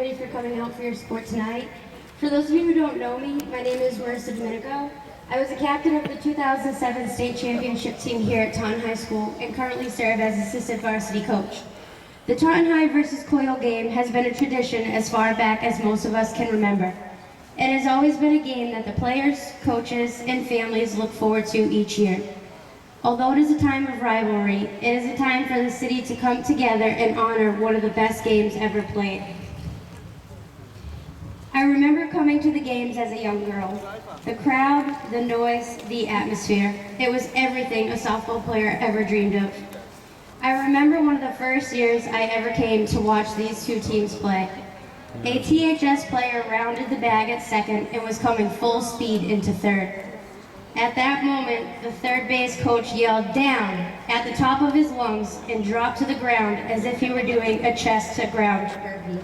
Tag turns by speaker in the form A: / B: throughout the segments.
A: everybody for coming out for your sport tonight. For those of you who don't know me, my name is Marissa Domenico. I was a captain of the 2007 state championship team here at Taunton High School and currently serve as assistant varsity coach. The Taunton High versus Coyle game has been a tradition as far back as most of us can remember. It has always been a game that the players, coaches, and families look forward to each year. Although it is a time of rivalry, it is a time for the city to come together and honor one of the best games ever played. I remember coming to the games as a young girl. The crowd, the noise, the atmosphere. It was everything a softball player ever dreamed of. I remember one of the first years I ever came to watch these two teams play. A THS player rounded the bag at second and was coming full speed into third. At that moment, the third base coach yelled down at the top of his lungs and dropped to the ground as if he were doing a chest to ground derby.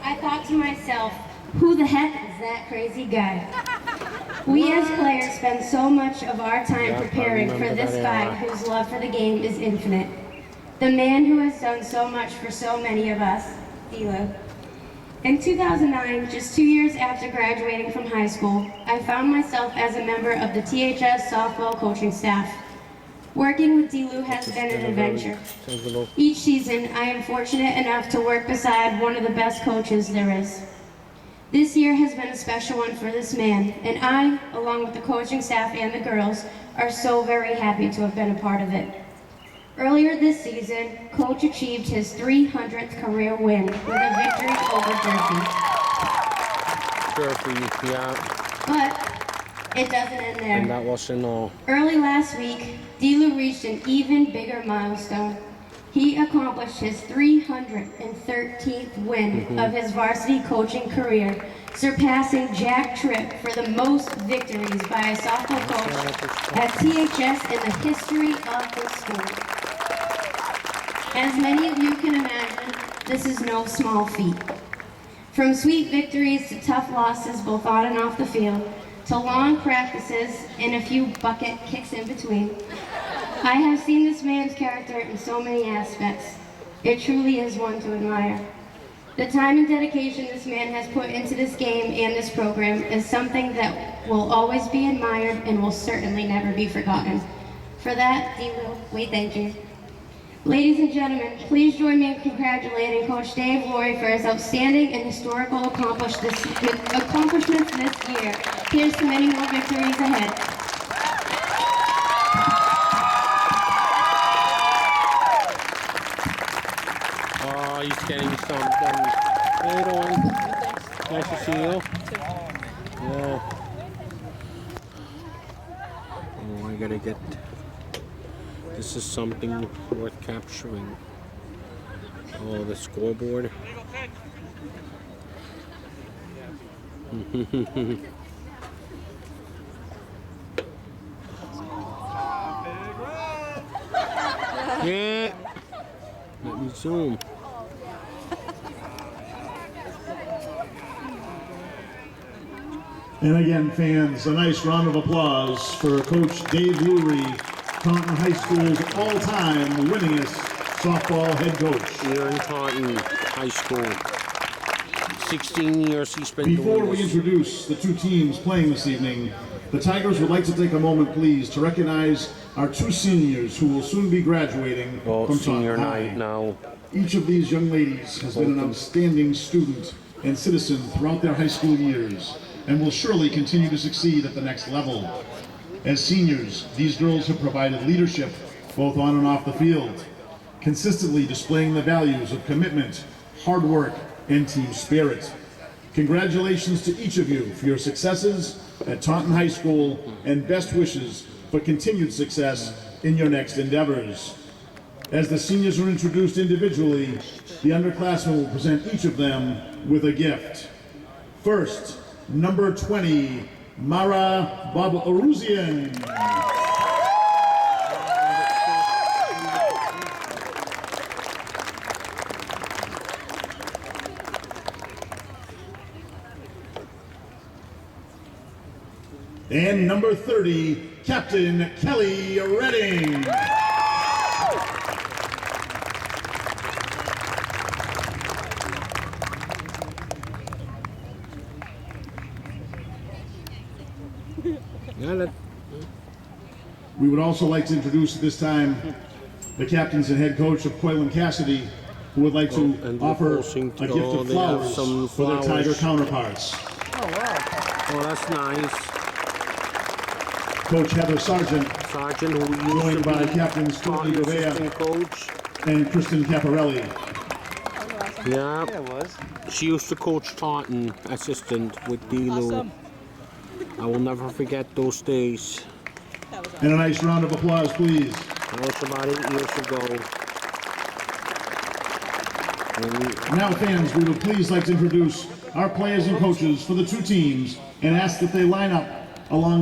A: I thought to myself, who the heck is that crazy guy? We as players spend so much of our time preparing for this guy whose love for the game is infinite. The man who has done so much for so many of us, Dilo. In 2009, just 2 years after graduating from high school, I found myself as a member of the THS softball coaching staff. Working with Dilo has been an adventure. Each season, I am fortunate enough to work beside one of the best coaches there is. This year has been a special one for this man, and I, along with the coaching staff and the girls, are so very happy to have been a part of it. Earlier this season, Coach achieved his 300th career win with a victory over
B: Durfee, yeah.
A: But it doesn't end there.
B: And that wasn't all.
A: Early last week, Dilo reached an even bigger milestone. He accomplished his 313th win of his varsity coaching career, surpassing Jack Tripp for the most victories by a softball coach at THS in the history of the sport. As many of you can imagine, this is no small feat. From sweet victories to tough losses both on and off the field, to long practices and a few bucket kicks in between, I have seen this man's character in so many aspects. It truly is one to admire. The time and dedication this man has put into this game and this program is something that will always be admired and will certainly never be forgotten. For that, Dilo, we thank you. Ladies and gentlemen, please join me in congratulating Coach Dave Laurie for his outstanding and historical accomplishments this year. Here's to many more victories ahead.
B: Oh, he's getting something. Hey, Dawn. Nice to see you. Yeah. Oh, I gotta get... This is something worth capturing. Oh, the scoreboard. Yeah. Let me zoom.
C: And again, fans, a nice round of applause for Coach Dave Lurie, Taunton High School's all-time winningest softball head coach.
B: Here in Taunton High School. 16 years he's been
C: Before
B: doing
C: we
B: this.
C: introduce the two teams playing this evening, the Tigers would like to take a moment, please, to recognize our two seniors who will soon be graduating from
B: Senior
C: Taunton High.
B: night now.
C: Each of these young ladies has been an outstanding student and citizen throughout their high school years and will surely continue to succeed at the next level. As seniors, these girls have provided leadership both on and off the field, consistently displaying the values of commitment, hard work, and team spirit. Congratulations to each of you for your successes at Taunton High School and best wishes for continued success in your next endeavors. As the seniors are introduced individually, the underclassmen will present each of them with a gift. First, number 20, Mara Babaruzian. And number 30, Captain Kelly Redding.
B: Got it.
C: We would also like to introduce at this time the captains and head coach of Coyle Cassidy, who would like to
B: and
C: offer a
B: posting
C: gift
B: to-
C: of
B: they have
C: flowers
B: some
C: for their
B: flowers.
C: Tiger counterparts.
B: Oh, that's nice.
C: Coach Heather Sargent,
B: Sergeant, who used to
C: joined by
B: be
C: captains Tony
B: Taunton
C: Gouveia
B: assistant coach.
C: and Kristen Caparelli.
B: Yeah.
D: Yeah, it was.
B: She used to coach Taunton assistant with D-Lou. I will never forget those days.
C: And a nice round of applause, please.
B: That was about 8 years ago. And
C: Now, fans, we would please like to introduce our players and coaches for the two teams and ask that they line up along